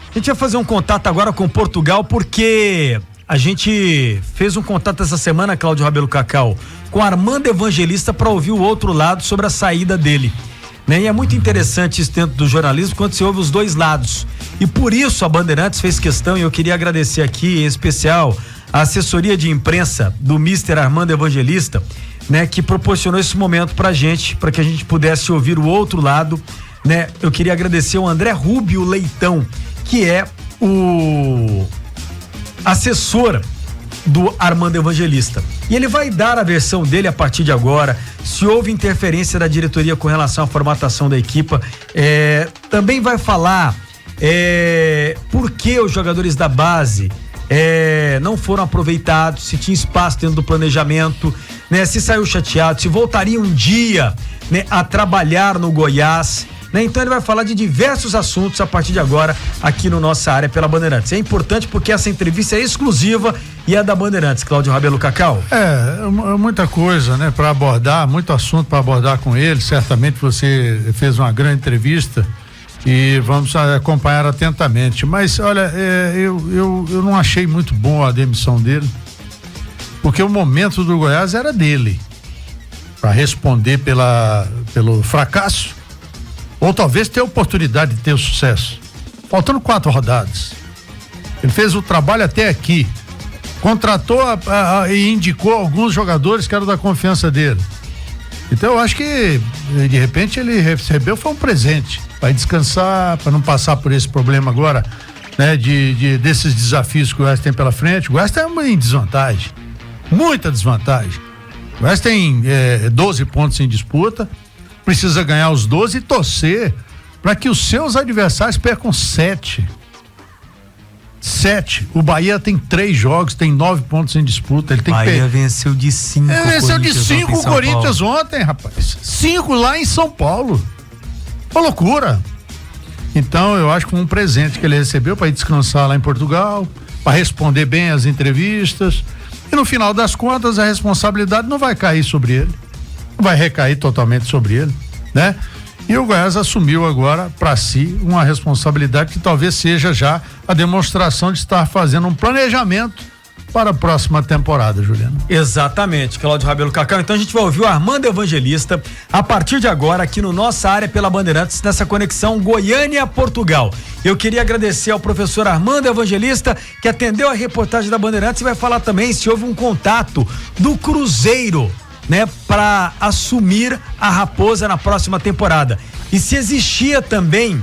A gente vai fazer um contato agora com Portugal, porque a gente fez um contato essa semana, Cláudio Rabelo Cacau, com Armando Evangelista para ouvir o outro lado sobre a saída dele. Né? E é muito interessante isso dentro do jornalismo, quando se ouve os dois lados. E por isso a Bandeirantes fez questão, e eu queria agradecer aqui, em especial, a assessoria de imprensa do Mister Armando Evangelista, né, que proporcionou esse momento pra gente, para que a gente pudesse ouvir o outro lado, né? Eu queria agradecer ao André Rubio Leitão, que é o assessor do Armando Evangelista. E ele vai dar a versão dele a partir de agora, se houve interferência da diretoria com relação à formatação da equipa, também vai falar por que os jogadores da base não foram aproveitados, se tinha espaço dentro do planejamento, né? Se saiu chateado, se voltaria um dia, né, a trabalhar no Goiás, né? Então ele vai falar de diversos assuntos a partir de agora aqui no Nossa Área pela Bandeirantes. É importante porque essa entrevista é exclusiva e é da Bandeirantes, Cláudio Rabelo Cacau. Muita coisa, né, para abordar, muito assunto para abordar com ele. Certamente você fez uma grande entrevista e vamos acompanhar atentamente. Mas olha, eu não achei muito bom a demissão dele, porque o momento do Goiás era dele para responder pelo fracasso, ou talvez ter a oportunidade de ter o sucesso. Faltando 4 rodadas, ele fez o trabalho até aqui, contratou e indicou alguns jogadores que eram da confiança dele. Então eu acho que de repente ele recebeu, foi um presente, vai descansar, para não passar por esse problema agora, né, desses desafios que o Goiás tem pela frente. O Goiás está em desvantagem, muita desvantagem. O Goiás tem 12 pontos em disputa, precisa ganhar os 12 e torcer para que os seus adversários percam 7. O Bahia tem 3 jogos, tem 9 pontos em disputa. Ele tem Bahia venceu de 5. Venceu de 5 o Corinthians ontem, rapaz. 5 lá em São Paulo. Uma loucura. Então eu acho que um presente que ele recebeu para ir descansar lá em Portugal, para responder bem as entrevistas, e no final das contas a responsabilidade não vai cair sobre ele, não vai recair totalmente sobre ele, né? E o Goiás assumiu agora para si uma responsabilidade que talvez seja já a demonstração de estar fazendo um planejamento para a próxima temporada, Juliano. Exatamente, Cláudio Rabelo Cacau. Então a gente vai ouvir o Armando Evangelista a partir de agora aqui no Nossa Área pela Bandeirantes, nessa conexão Goiânia-Portugal. Eu queria agradecer ao professor Armando Evangelista, que atendeu a reportagem da Bandeirantes, e vai falar também se houve um contato do Cruzeiro, né, para assumir a Raposa na próxima temporada. E se existia também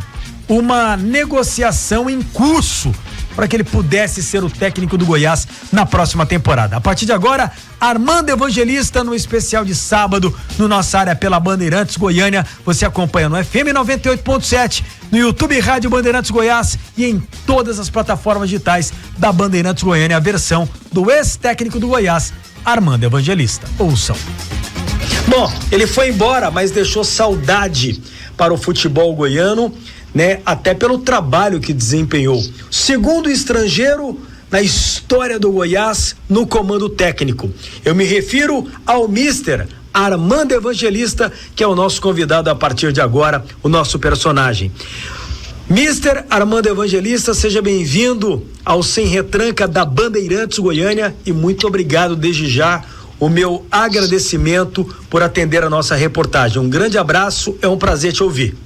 uma negociação em curso para que ele pudesse ser o técnico do Goiás na próxima temporada. A partir de agora, Armando Evangelista no especial de sábado no Nossa Área pela Bandeirantes Goiânia. Você acompanha no FM 98.7, no YouTube Rádio Bandeirantes Goiás e em todas as plataformas digitais da Bandeirantes Goiânia, a versão do ex-técnico do Goiás, Armando Evangelista. Ouçam. Bom, ele foi embora, mas deixou saudade para o futebol goiano, né? Até pelo trabalho que desempenhou. Segundo estrangeiro na história do Goiás no comando técnico. Eu me refiro ao Mister Armando Evangelista, que é o nosso convidado a partir de agora, o nosso personagem. Mister Armando Evangelista, seja bem-vindo ao Sem Retranca da Bandeirantes Goiânia e muito obrigado desde já, o meu agradecimento por atender a nossa reportagem. Um grande abraço, é um prazer te ouvir.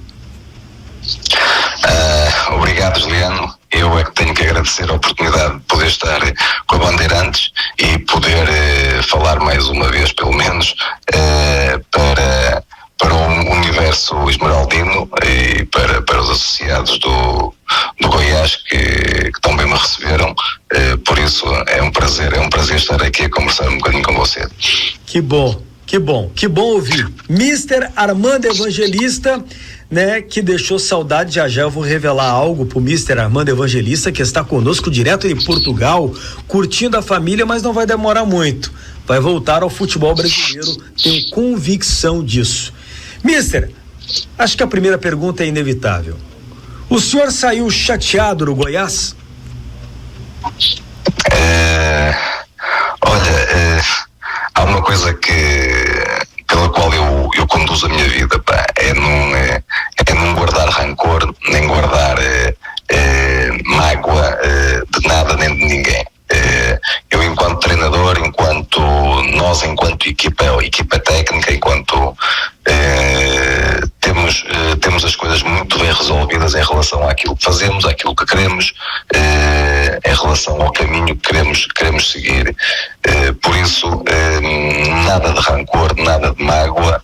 Obrigado, Juliano. Eu é que tenho que agradecer a oportunidade de poder estar com a Bandeirantes e poder falar mais uma vez, pelo menos, para o universo esmeraldino e para os associados do Goiás que também me receberam. Por isso é um prazer estar aqui a conversar um bocadinho com você. Que bom ouvir. Mister Armando Evangelista, né, que deixou saudade. Já eu vou revelar algo pro Mister Armando Evangelista, que está conosco direto de Portugal, curtindo a família, mas não vai demorar muito. Vai voltar ao futebol brasileiro, tenho convicção disso. Mister, acho que a primeira pergunta é inevitável. O senhor saiu chateado do Goiás? Há uma coisa pela qual eu conduzo a minha vida, é não guardar rancor, nem guardar ninguém. Eu, enquanto treinador, nós enquanto equipa técnica, temos as coisas muito bem resolvidas em relação àquilo que fazemos, àquilo que queremos, em relação ao caminho que queremos seguir. Por isso, nada de rancor, nada de mágoa,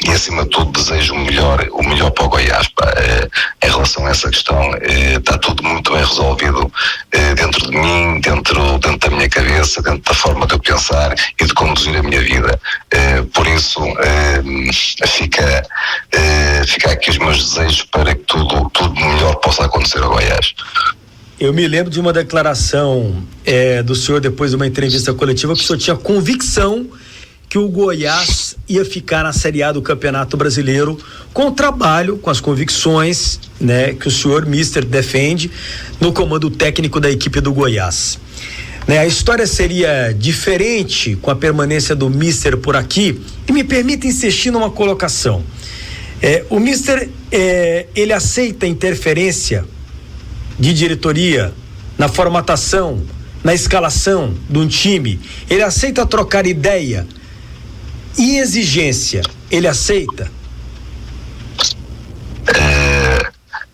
e acima de tudo desejo o melhor para o Goiás. Em relação a essa questão, está tudo muito bem resolvido dentro de mim, dentro da minha cabeça, dentro da forma de eu pensar e de conduzir a minha vida. Por isso, fica aqui os meus desejos para que tudo melhor possa acontecer ao Goiás. Eu me lembro de uma declaração do senhor depois de uma entrevista coletiva que o senhor tinha convicção que o Goiás ia ficar na Série A do Campeonato Brasileiro com o trabalho, com as convicções, né, que o senhor Mister defende no comando técnico da equipe do Goiás. Né, a história seria diferente com a permanência do Mister por aqui, e me permita insistir numa colocação. O Mister, ele aceita interferência de diretoria na formatação, na escalação de um time? Ele aceita trocar ideia e exigência? Ele aceita?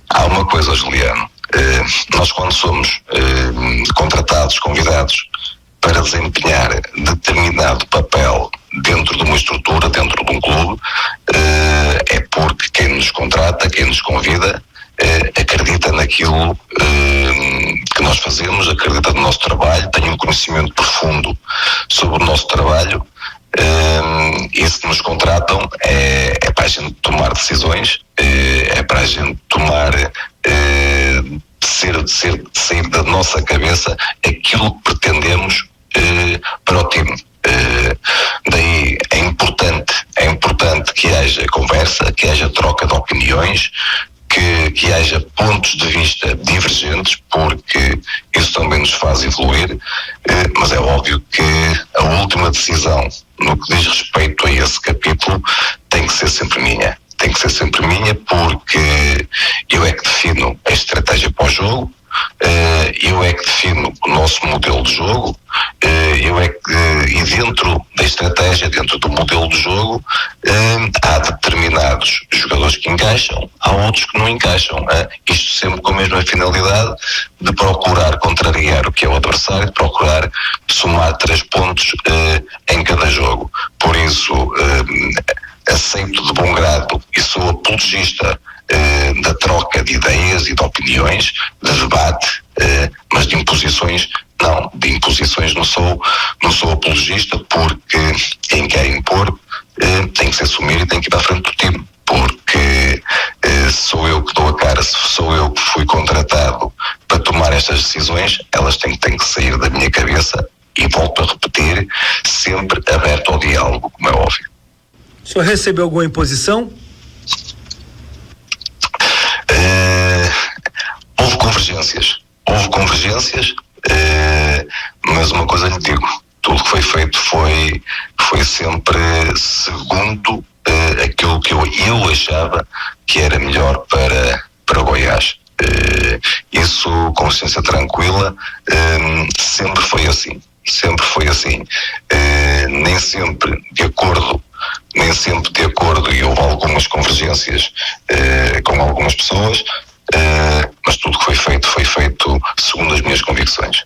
Há uma coisa, Juliano. Nós, quando somos contratados, convidados para desempenhar determinado papel dentro de uma estrutura, dentro de um clube, é porque quem nos contrata, quem nos convida, acredita naquilo que nós fazemos, acredita no nosso trabalho, tem um conhecimento profundo sobre o nosso trabalho, e se nos contratam é para a gente tomar decisões, é para a gente tomar sair da nossa cabeça aquilo que pretendemos para o time. Daí é importante que haja conversa, que haja troca de opiniões, que haja pontos de vista divergentes, porque isso também nos faz evoluir, mas é óbvio que a última decisão no que diz respeito a esse capítulo tem que ser sempre minha. Tem que ser sempre minha, porque eu é que defino a estratégia para o jogo, eu é que defino o nosso modelo de jogo, e dentro da estratégia, dentro do modelo de jogo, há determinados jogadores que encaixam, há outros que não encaixam. Isto sempre com a mesma finalidade de procurar contrariar o que é o adversário, de procurar somar 3 pontos em cada jogo. Por isso, aceito de bom grado e sou apologista da troca de ideias e de opiniões, de debate, mas de imposições não. De imposições não sou apologista, porque quem quer impor tem que se assumir e tem que ir para a frente do time, porque sou eu que dou a cara, sou eu que fui contratado para tomar estas decisões, elas têm que sair da minha cabeça, e volto a repetir, sempre aberto ao diálogo, como é óbvio. O senhor recebeu alguma imposição? Houve convergências, mas uma coisa lhe digo, tudo que foi feito foi sempre segundo aquilo que eu achava que era melhor para o Goiás. Isso, com consciência tranquila, sempre foi assim. Nem sempre de acordo, e houve algumas convergências com algumas pessoas, mas tudo que foi feito segundo as minhas convicções.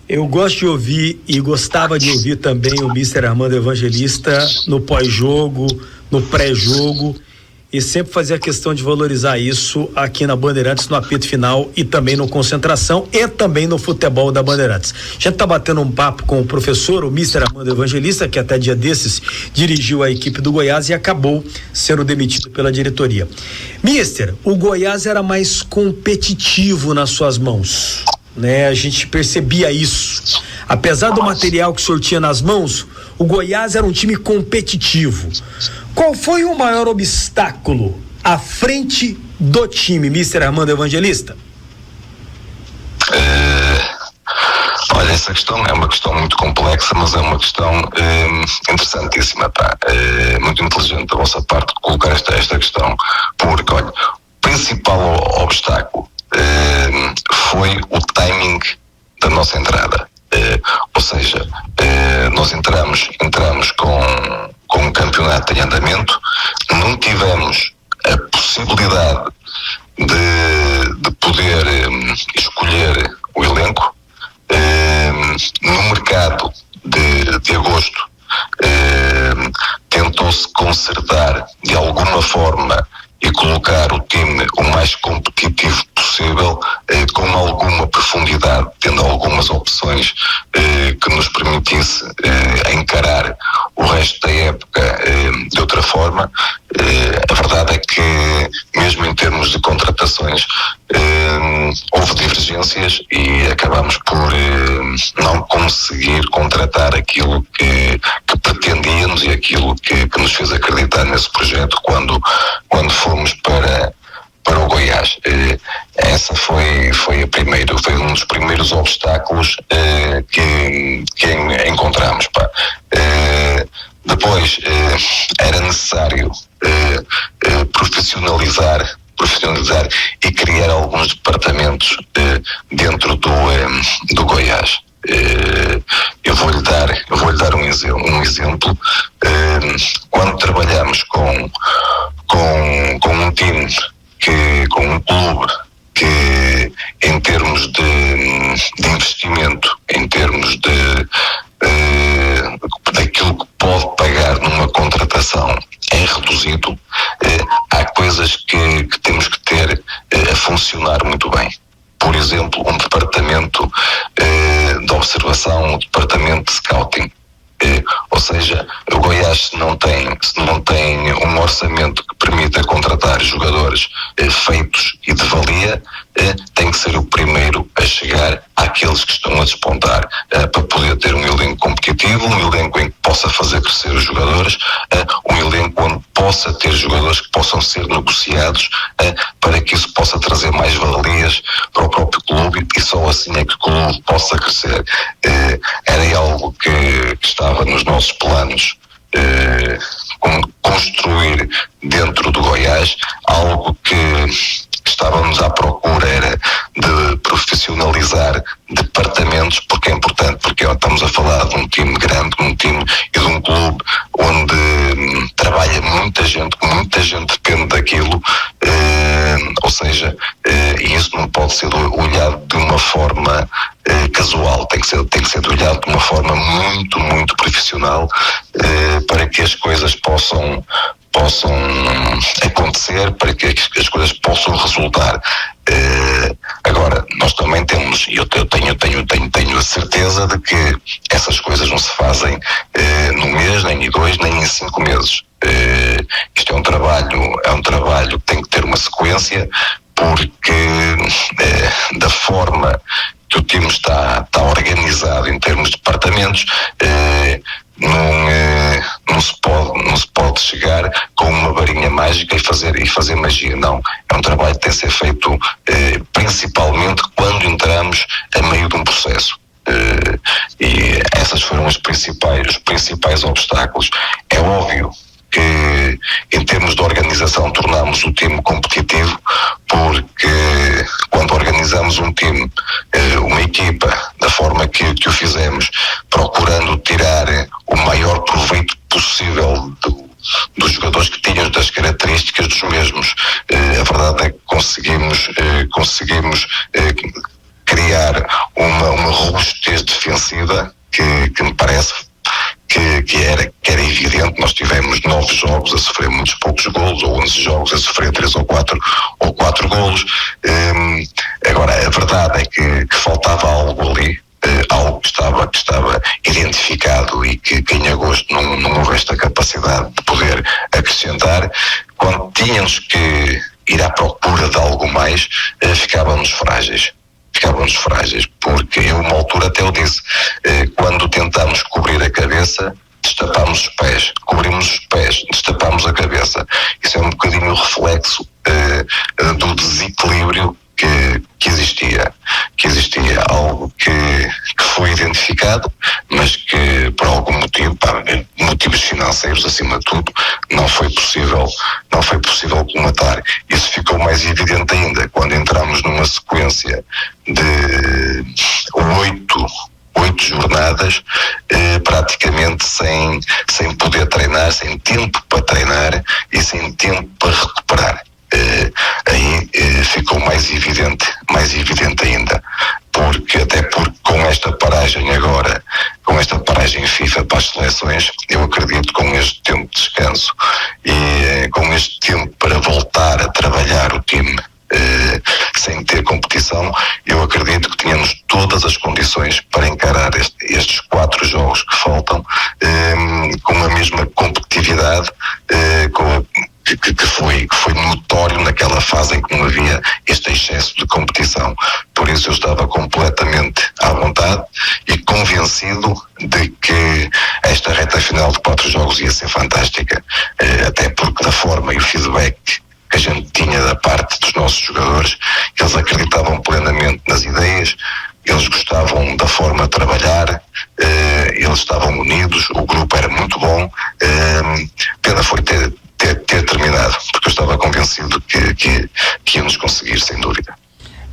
Eu gosto de ouvir e gostava de ouvir também o Mister Armando Evangelista no pós-jogo, no pré-jogo, e sempre fazia questão de valorizar isso aqui na Bandeirantes, no apito final, e também no Concentração, e também no futebol da Bandeirantes. A gente tá batendo um papo com o professor, o Mister Armando Evangelista, que até dia desses dirigiu a equipe do Goiás e acabou sendo demitido pela diretoria. Mister, o Goiás era mais competitivo nas suas mãos, né? A gente percebia isso. Apesar do material que o senhor tinha nas mãos, o Goiás era um time competitivo. Qual foi o maior obstáculo à frente do time, Mister Armando Evangelista? Olha, essa questão é uma questão muito complexa, mas é uma questão interessantíssima, muito inteligente da vossa parte colocar esta questão, porque, olha, o principal obstáculo foi o timing da nossa entrada. Ou seja, nós entramos com um campeonato em andamento, não tivemos a possibilidade de poder escolher o elenco. No mercado de agosto tentou-se consertar de alguma forma e colocar o time o mais competitivo possível, com alguma profundidade, tendo algumas opções que nos permitisse encarar o resto da época de outra forma. A verdade é que, mesmo em termos de contratações, houve divergências e acabamos por não conseguir contratar aquilo que pretendíamos e aquilo que nos fez acreditar nesse projeto quando fomos para o Goiás. Essa foi um dos primeiros obstáculos que encontramos. Depois era necessário profissionalizar e criar alguns departamentos dentro do Goiás. Eu vou-lhe dar um exemplo. Quando trabalhamos com um time, com um clube que, em termos de investimento, em termos daquilo que pode pagar numa contratação, é reduzido, há coisas que temos que ter a funcionar muito bem. Por exemplo, um departamento de observação, um departamento de scouting. Ou seja, o Goiás, se não tem um orçamento que permita contratar jogadores feitos e de valia, tem que ser o primeiro a chegar àqueles que estão a despontar, para poder ter um elenco competitivo, um elenco em que possa fazer crescer os jogadores, um elenco onde possa ter jogadores que possam ser negociados, para que isso possa trazer mais valias para o próprio clube, e só assim é que o clube possa crescer. Era algo que estava nos nossos planos, construir dentro do Goiás, algo que estávamos à procura era de profissionalizar departamentos, porque é importante, porque estamos a falar de um time grande, um time e de um clube onde trabalha muita gente depende daquilo, ou seja, e isso não pode ser olhado de uma forma casual, tem que ser olhado de uma forma muito, muito profissional, para que as coisas possam acontecer, para que as coisas possam resultar. Agora, nós também temos, e eu tenho a certeza de que essas coisas não se fazem num mês, nem em 2, nem em 5 meses. Isto é um trabalho que tem que ter uma sequência, porque da forma que o time está organizado em termos de departamentos, não se pode chegar com uma varinha mágica e fazer magia. Não, é um trabalho que tem que ser feito principalmente quando entramos a meio de um processo. E essas foram os principais obstáculos. É óbvio que, em termos de organização, tornamos o time competitivo, porque quando organizamos um time, uma equipa, da forma que o fizemos, procurando tirar o maior proveito possível dos jogadores que tinham, das características dos mesmos, a verdade é que conseguimos criar uma robustez defensiva que me parece que era evidente. Nós tivemos 9 jogos a sofrer muitos poucos golos, ou 11 jogos a sofrer 3 ou 4 golos. Agora, a verdade é que faltava algo ali, algo que estava identificado, e que em agosto não houve esta capacidade de poder acrescentar. Quando tínhamos que ir à procura de algo mais, ficávamos frágeis, porque eu, uma altura, até eu disse, quando tentamos cobrir a cabeça, destapámos os pés, cobrimos os pés, destapámos a cabeça. Isso é um bocadinho o reflexo do desequilíbrio que existia algo que foi identificado, mas que, por algum motivo, motivos financeiros acima de tudo, não foi possível colmatar. Isso ficou mais evidente ainda quando entramos numa sequência de oito jornadas, praticamente sem poder treinar, sem tempo para treinar e sem tempo para recuperar. Aí ficou mais evidente ainda, porque com esta paragem agora, com esta paragem FIFA para as seleções, eu acredito que com este tempo de descanso e com este tempo para voltar a trabalhar o time sem ter competição, eu acredito que tínhamos todas as condições para encarar estes 4 jogos que faltam com a mesma competitividade, que foi notório naquela fase em que não havia este excesso de competição. Por isso eu estava completamente à vontade e convencido de que esta reta final de 4 jogos ia ser fantástica, até porque da forma e o feedback que a gente tinha da parte dos nossos jogadores, eles acreditavam plenamente nas ideias, eles gostavam da forma de trabalhar, eles estavam unidos, o grupo era muito bom. Pena foi ter terminado, porque eu estava convencido que íamos conseguir, sem dúvida.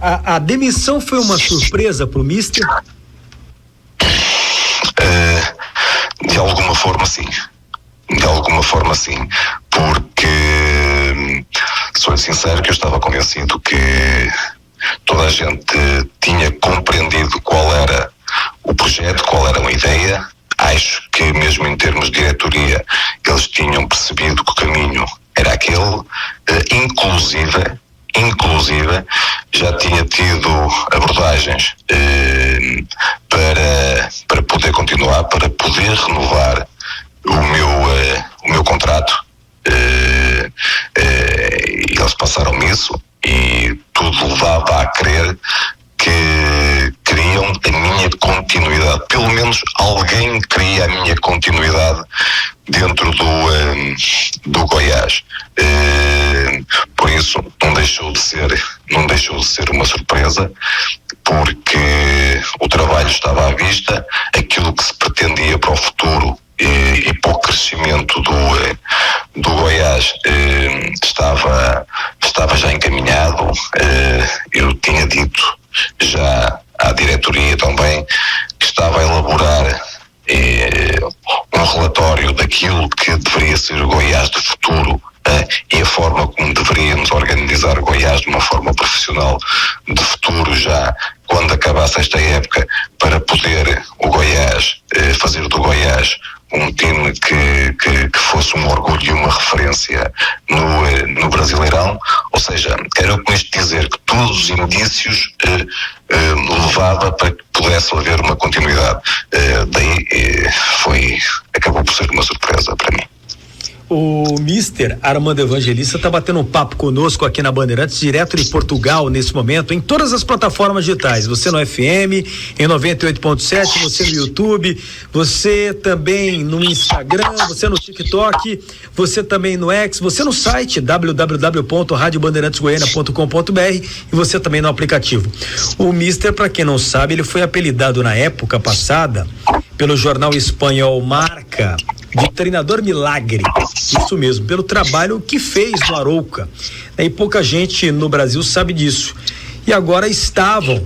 A demissão foi uma surpresa para o Mister? De alguma forma sim, porque sou sincero que eu estava convencido que toda a gente tinha compreendido qual era o projeto, qual era a ideia. Acho que mesmo em termos de diretoria eles tinham percebido que o caminho era aquele, inclusive já tinha tido abordagens para poder continuar, para poder renovar o meu contrato. Eles passaram isso e tudo levava a crer que queriam a minha continuidade, pelo menos alguém queria a minha continuidade dentro do Goiás. Por isso não deixou de ser uma surpresa, porque o trabalho estava à vista, aquilo que se pretendia para o futuro e para o crescimento do Goiás estava já encaminhado. Eu tinha dito já à diretoria também que estava a elaborar um relatório daquilo que deveria ser o Goiás do futuro e a forma como deveríamos organizar o Goiás de uma forma profissional de futuro, já quando acabasse esta época, para poder o Goiás fazer do Goiás um time que fosse um orgulho e uma referência no Brasileirão. Ou seja, quero com isto dizer que todos os indícios levava para que pudesse haver uma continuidade. Daí acabou por ser uma surpresa para mim. O Mister Armando Evangelista está batendo um papo conosco aqui na Bandeirantes, direto de Portugal nesse momento, em todas as plataformas digitais. Você no FM, em 98.7, você no YouTube, você também no Instagram, você no TikTok, você também no X, você no site www.radiobandeirantesgoiana.com.br e você também no aplicativo. O Mister, para quem não sabe, ele foi apelidado na época passada pelo jornal espanhol Marca de treinador milagre, isso mesmo, pelo trabalho que fez no Arouca, e pouca gente no Brasil sabe disso, e agora estavam,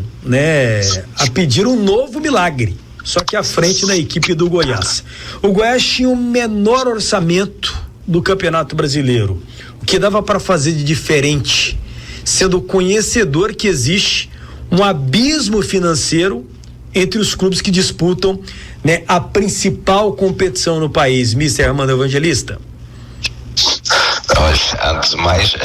a pedir um novo milagre, só que à frente da equipe do Goiás. O Goiás tinha o menor orçamento do Campeonato Brasileiro, o que dava para fazer de diferente, sendo conhecedor que existe um abismo financeiro entre os clubes que disputam a principal competição no país. Mister Armando Evangelista. Antes de mais,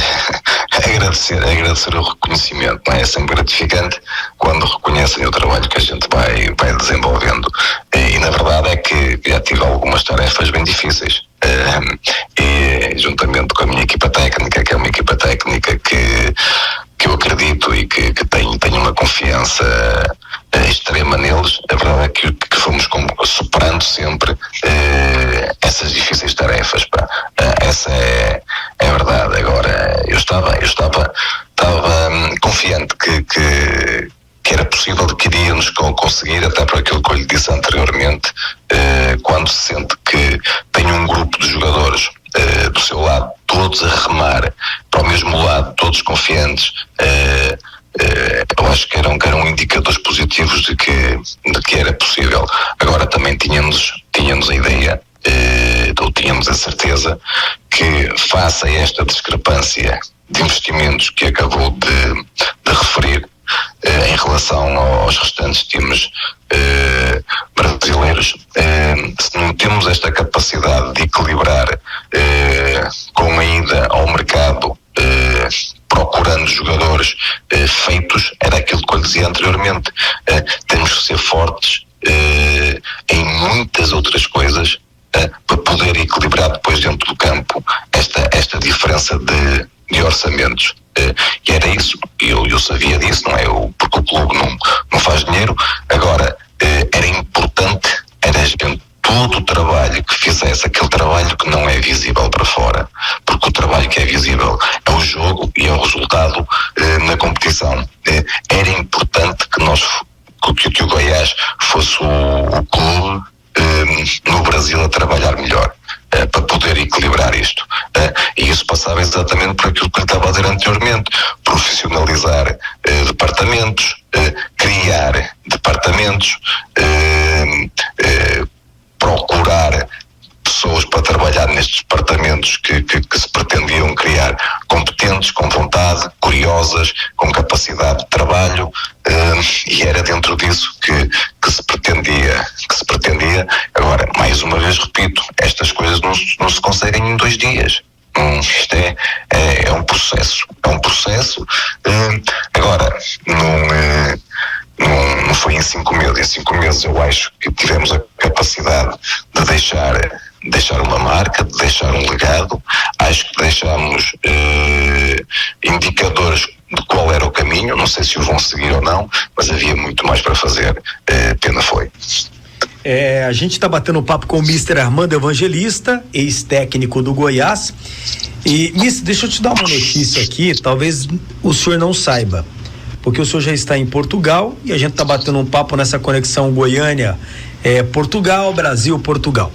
agradecer o reconhecimento, não é? É sempre gratificante quando reconhecem o trabalho que a gente vai desenvolvendo, e na verdade é que já tive algumas tarefas bem difíceis, e juntamente com a minha equipa técnica, que é uma equipa técnica que eu acredito e que tenho uma confiança extrema neles. A verdade é que fomos superando sempre essas difíceis tarefas, essa é a verdade. Agora, eu estava confiante que era possível, que iríamos conseguir, até por aquilo que eu lhe disse anteriormente, quando se sente que tem um grupo de jogadores do seu lado, todos a remar para o mesmo lado, todos confiantes, Eu acho que eram indicadores positivos de que era possível. Agora também tínhamos a ideia, ou tínhamos a certeza que, face a esta discrepância de investimentos que acabou de referir, em relação aos restantes times brasileiros, se não temos esta capacidade de equilibrar com a ida ao mercado, procurando jogadores feitos, era aquilo que eu dizia anteriormente, temos que ser fortes em muitas outras coisas para poder equilibrar depois dentro do campo esta diferença de orçamentos. E era isso, eu sabia disso, não é? Porque o clube não faz dinheiro. Agora, era importante, era todo o trabalho que fizesse, aquele trabalho que não é visível para fora, porque o trabalho que é visível é o jogo e é o resultado na competição. Era importante que o Goiás fosse o clube no Brasil a trabalhar melhor, para poder equilibrar isto, e isso passava exatamente por aquilo que eu estava a dizer anteriormente: profissionalizar departamentos, criar departamentos, procurar pessoas para trabalhar nestes departamentos que se pretendiam criar, competentes, com vontade, curiosas, com capacidade de trabalho, e era dentro disso que se pretendia. Agora, mais uma vez repito, estas coisas não se conseguem em 2 dias. Isto é um processo. Agora, não foi em 5 meses. Em 5 meses eu acho que tivemos a capacidade de deixar uma marca, de deixar um legado. Acho que deixámos indicadores de qual era o caminho. Não sei se o vão seguir ou não, mas havia muito mais para fazer. Pena foi. A gente está batendo um papo com o Mr. Armando Evangelista, ex-técnico do Goiás. E, Mister, deixa eu te dar uma notícia aqui, talvez o senhor não saiba, porque o senhor já está em Portugal e a gente está batendo um papo nessa conexão Goiânia, Portugal, Brasil, Portugal.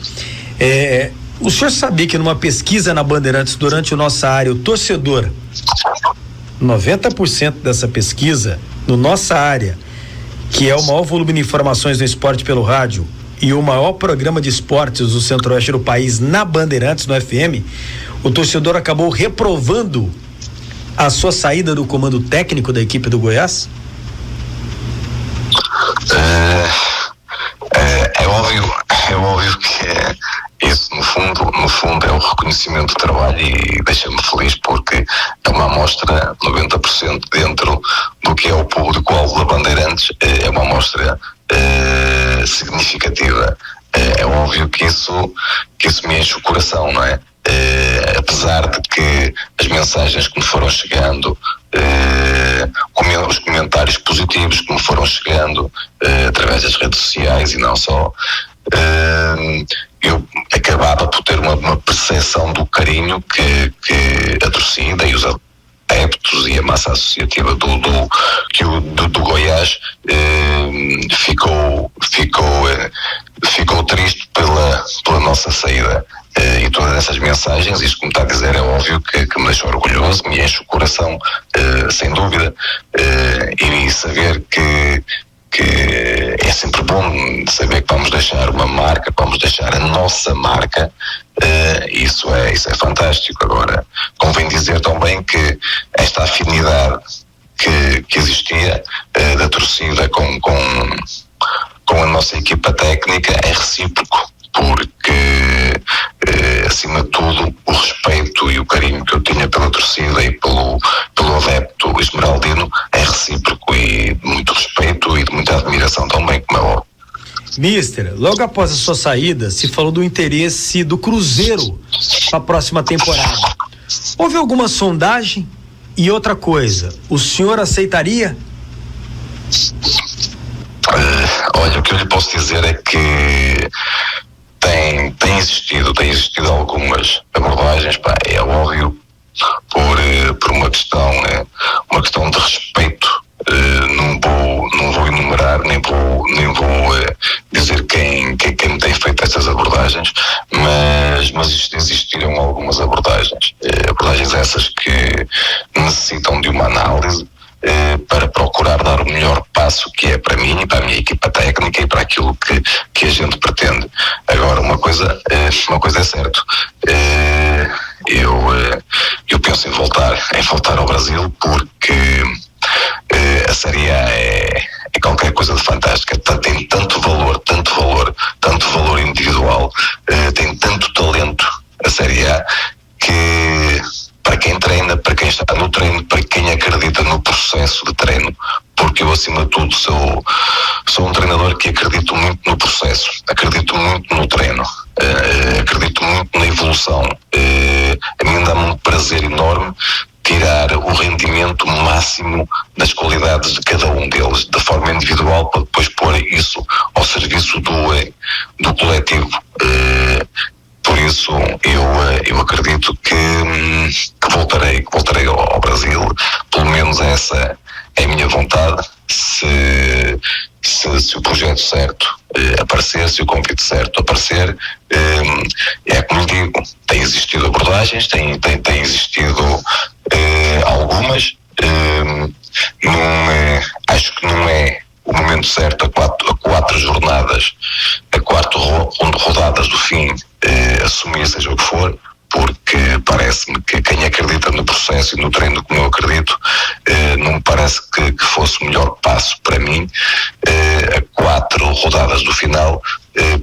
O senhor sabia que numa pesquisa na Bandeirantes durante a nossa área, o torcedor, 90% dessa pesquisa, no nossa área, que é o maior volume de informações do esporte pelo rádio e o maior programa de esportes do centro-oeste do país na Bandeirantes, no FM, o torcedor acabou reprovando a sua saída do comando técnico da equipe do Goiás? É óbvio que isso no fundo é o reconhecimento do trabalho, e deixa-me feliz porque é uma amostra 90% dentro do que é o público-alvo da Bandeirantes. É uma amostra significativa. É óbvio que isso me enche o coração, não é? Apesar de que as mensagens que me foram chegando, os comentários positivos que me foram chegando através das redes sociais e não só, eu acabava por ter uma percepção do carinho que a torcida e os adeptos e a massa associativa do Goiás ficou triste pela nossa saída. E todas essas mensagens, isto que me está a dizer, é óbvio que me deixa orgulhoso, me enche o coração, sem dúvida, e saber que é sempre bom saber que vamos deixar uma marca, vamos deixar a nossa marca. Isso é fantástico. Agora, convém dizer também que esta afinidade que existia da torcida com a nossa equipa técnica é recíproco, porque acima de tudo o respeito e o carinho que eu tinha pela torcida e pelo adepto esmeraldino é recíproco, e de muito respeito e de muita admiração também, como é óbvio. Mister, logo após a sua saída, se falou do interesse do Cruzeiro para a próxima temporada. Houve alguma sondagem? E outra coisa, o senhor aceitaria? Olha, o que eu lhe posso dizer é que tem existido algumas abordagens, é óbvio, por uma questão de respeito. Não vou enumerar, nem vou dizer quem me tem feito estas abordagens, mas existiram algumas abordagens essas que necessitam de uma análise, para procurar dar o melhor passo que é para mim e para a minha equipa técnica e para aquilo que a gente pretende. Agora, uma coisa é certo, eu penso em voltar ao Brasil, porque a Série A é qualquer coisa de fantástica, tem tanto valor individual, tem tanto talento a Série A, que para quem treina, para quem está no treino, para quem acredita no processo de treino, porque eu, acima de tudo, sou um treinador que acredito muito no processo, acredito muito no treino, acredito muito na evolução. A mim dá-me um prazer enorme tirar o rendimento máximo das qualidades de cada um deles, de forma individual, para depois pôr isso ao serviço do coletivo. Por isso, eu acredito que voltarei ao Brasil, pelo menos essa é a minha vontade. Se o projeto certo aparecer, se o convite certo aparecer, é como digo, tem existido abordagens, tem existido algumas, acho que não é o momento certo a quatro rodadas do fim, assumir seja o que for, porque parece-me que quem acredita no processo e no treino como eu acredito, não me parece que fosse o melhor passo para mim, a 4 rodadas do final,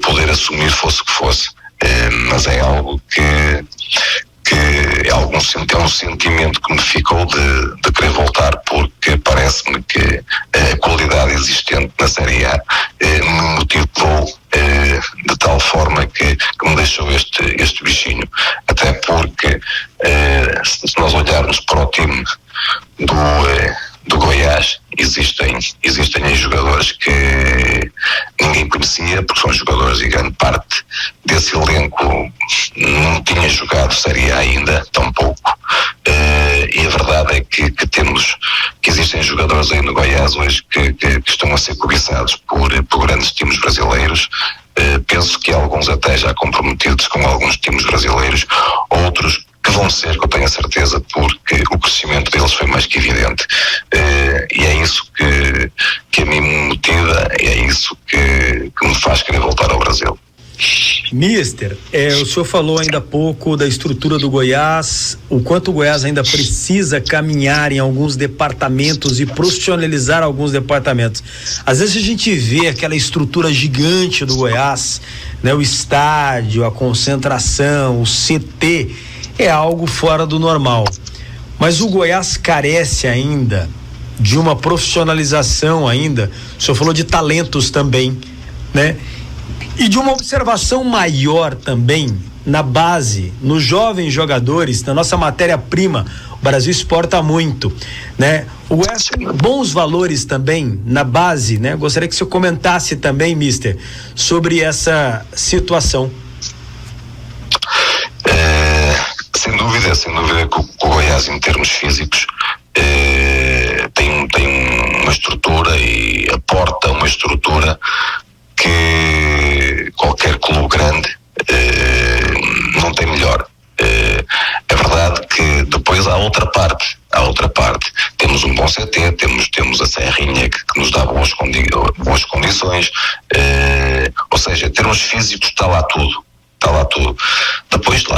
poder assumir fosse o que fosse. Mas é algo que é um sentimento que me ficou de querer voltar, porque parece-me que a qualidade existente na Série A me motivou de tal forma que me deixou este bichinho. Até porque, se nós olharmos para o time do Goiás, existem aí jogadores que ninguém conhecia, porque são jogadores, e grande parte desse elenco não tinha jogado Série A ainda, tão pouco. E a verdade é que existem jogadores aí no Goiás hoje que estão a ser cobiçados por grandes times brasileiros. Penso que alguns até já comprometidos com alguns times brasileiros, outros que vão ser, que eu tenho a certeza, porque o crescimento deles foi mais que evidente. E é isso que a mim me motiva, e é isso que me faz querer voltar ao Brasil. Mister, o senhor falou ainda há pouco da estrutura do Goiás, o quanto o Goiás ainda precisa caminhar em alguns departamentos e profissionalizar alguns departamentos. Às vezes a gente vê aquela estrutura gigante do Goiás, né? O estádio, a concentração, o CT, é algo fora do normal. Mas o Goiás carece ainda de uma profissionalização ainda. O senhor falou de talentos também, né? E de uma observação maior também na base, nos jovens jogadores, na nossa matéria-prima. O Brasil exporta muito, né? O Goiás tem bons valores também na base, né? Gostaria que o senhor comentasse também, mister, sobre essa situação. Sem dúvida que o Goiás, em termos físicos, tem uma estrutura e aporta uma estrutura que qualquer clube grande não tem melhor. É verdade que depois há outra parte. Temos um bom CT, temos a Serrinha que nos dá boas condições, ou seja, em termos físicos está lá tudo. Depois lá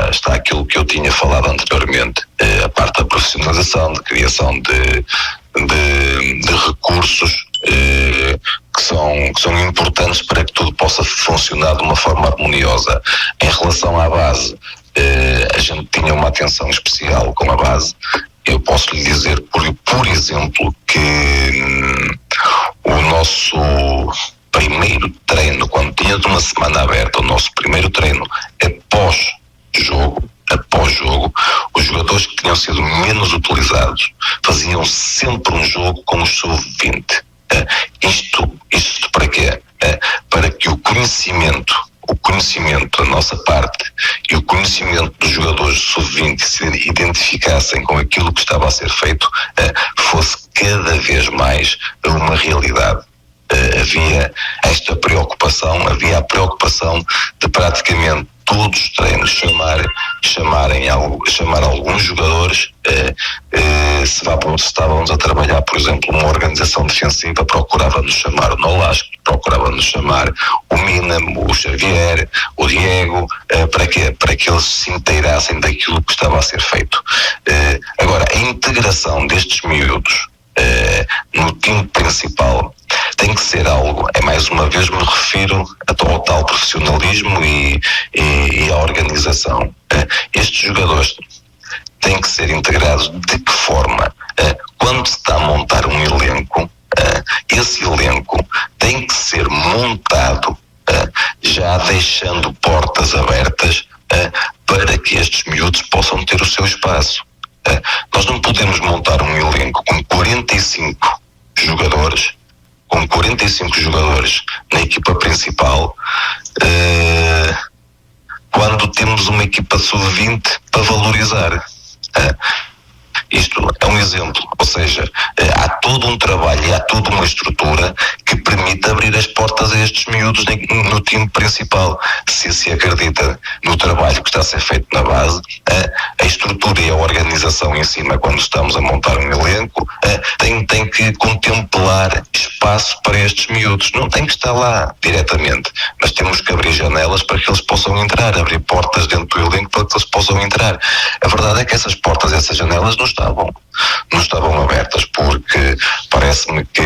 está aquilo que eu tinha falado anteriormente, a parte da profissionalização, de criação de recursos que são importantes para que tudo possa funcionar de uma forma harmoniosa. Em relação à base, a gente tinha uma atenção especial com a base. Eu posso lhe dizer, por exemplo, que o nosso primeiro treino, quando tínhamos uma semana aberta, o nosso primeiro treino após jogo, os jogadores que tinham sido menos utilizados faziam sempre um jogo com o sub-20. Isto para quê? Para que o conhecimento da nossa parte e o conhecimento dos jogadores sub-20 se identificassem com aquilo que estava a ser feito, fosse cada vez mais uma realidade. Havia esta preocupação, havia a preocupação de praticamente todos os treinos chamar alguns jogadores, se estávamos a trabalhar, por exemplo, uma organização defensiva, procurava-nos chamar o Nolasco, procurava-nos chamar o Minam, o Xavier, o Diego, para que eles se inteirassem daquilo que estava a ser feito. Agora, a integração destes miúdos no time principal tem que ser algo, mais uma vez me refiro ao tal profissionalismo e à organização. Estes jogadores têm que ser integrados de que forma? Quando se está a montar um elenco, esse elenco tem que ser montado já deixando portas abertas para que estes miúdos possam ter o seu espaço. Nós não podemos montar um elenco com 45 jogadores na equipa principal quando temos uma equipa sub-20 para valorizar. Isto é um exemplo, ou seja, há todo um trabalho e há toda uma estrutura que permite abrir as portas a estes miúdos no time principal. Se acredita no trabalho que está a ser feito na base, a estrutura e a organização em cima, quando estamos a montar um elenco, tem que contemplar espaço para estes miúdos. Não tem que estar lá diretamente, mas temos que abrir janelas para que eles possam entrar, abrir portas dentro do elenco para que eles possam entrar. A verdade é que essas portas, essas janelas não estavam abertas, porque parece-me que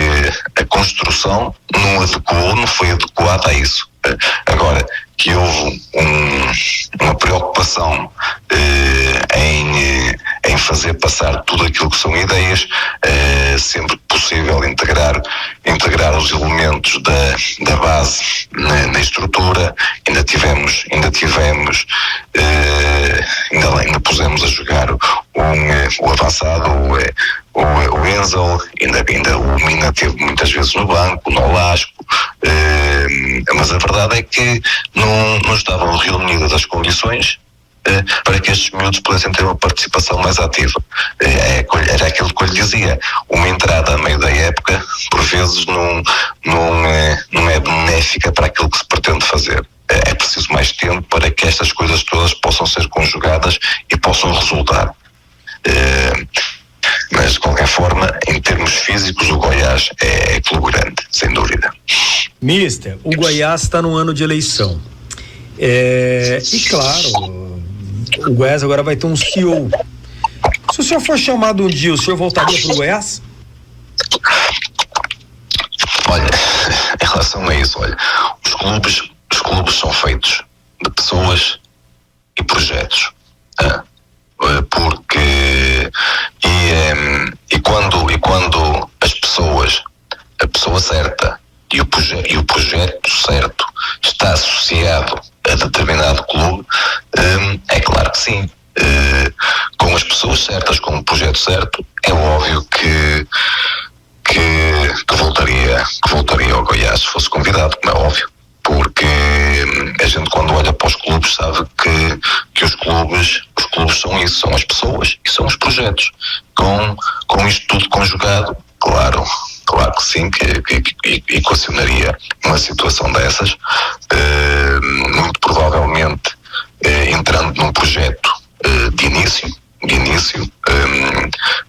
a construção não foi adequada a isso. Agora, que houve uma preocupação em fazer passar tudo aquilo que são ideias, sempre possível integrar os elementos da base na estrutura. Ainda pusemos a jogar o avançado, o Enzo, ainda o Mina teve muitas vezes no banco, o Nolasco, mas a verdade é que não estavam reunidas as condições para que estes miúdos pudessem ter uma participação mais ativa. Era aquilo que eu lhe dizia, uma entrada a meio da época por vezes não é benéfica para aquilo que se pretende fazer. É preciso mais tempo para que estas coisas todas possam ser conjugadas e possam resultar. Mas de qualquer forma, em termos físicos, o Goiás é clube grande, sem dúvida. Mister, o Goiás está num ano de eleição. E claro, o Goiás agora vai ter um CEO. Se o senhor for chamado um dia, o senhor voltaria para o Goiás? Olha, em relação a isso, os clubes são feitos de pessoas e projetos. Porque quando a pessoa certa e o projeto certo está associado a determinado clube, é claro que sim. Com as pessoas certas, com o projeto certo, é óbvio que voltaria ao Goiás se fosse convidado, como é óbvio. Porque a gente, quando olha para os clubes, sabe que os clubes são isso, são as pessoas e são os projetos. Com isto tudo conjugado, claro que sim, que equacionaria uma situação dessas, muito provavelmente entrando num projeto de início,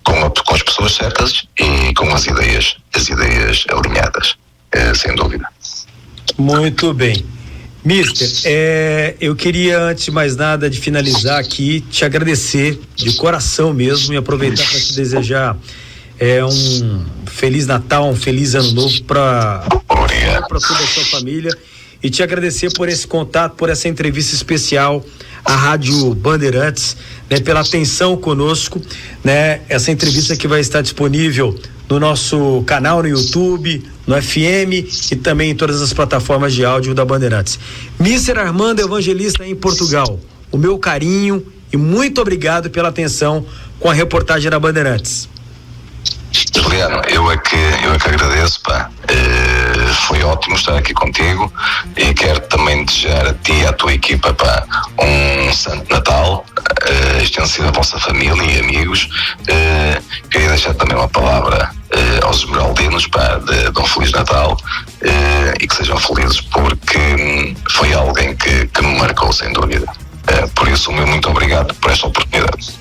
com as pessoas certas e com as ideias alinhadas, sem dúvida. Muito bem. Mister, eu queria, antes de mais nada, de finalizar aqui, te agradecer de coração mesmo e aproveitar para te desejar um Feliz Natal, um Feliz Ano Novo para toda a sua família e te agradecer por esse contato, por essa entrevista especial à Rádio Bandeirantes, né, pela atenção conosco, né? Essa entrevista que vai estar disponível no nosso canal no YouTube, no FM e também em todas as plataformas de áudio da Bandeirantes. Mister Armando Evangelista em Portugal, o meu carinho e muito obrigado pela atenção com a reportagem da Bandeirantes. Juliano, eu é que agradeço, pá. Foi ótimo estar aqui contigo e quero também desejar a ti e à tua equipa, pá, um Santo Natal extensivo à vossa família e amigos. Queria deixar também uma palavra aos esmeraldinos, pá, de um Feliz Natal e que sejam felizes, porque foi alguém que me marcou, sem dúvida. Por isso, muito obrigado por esta oportunidade.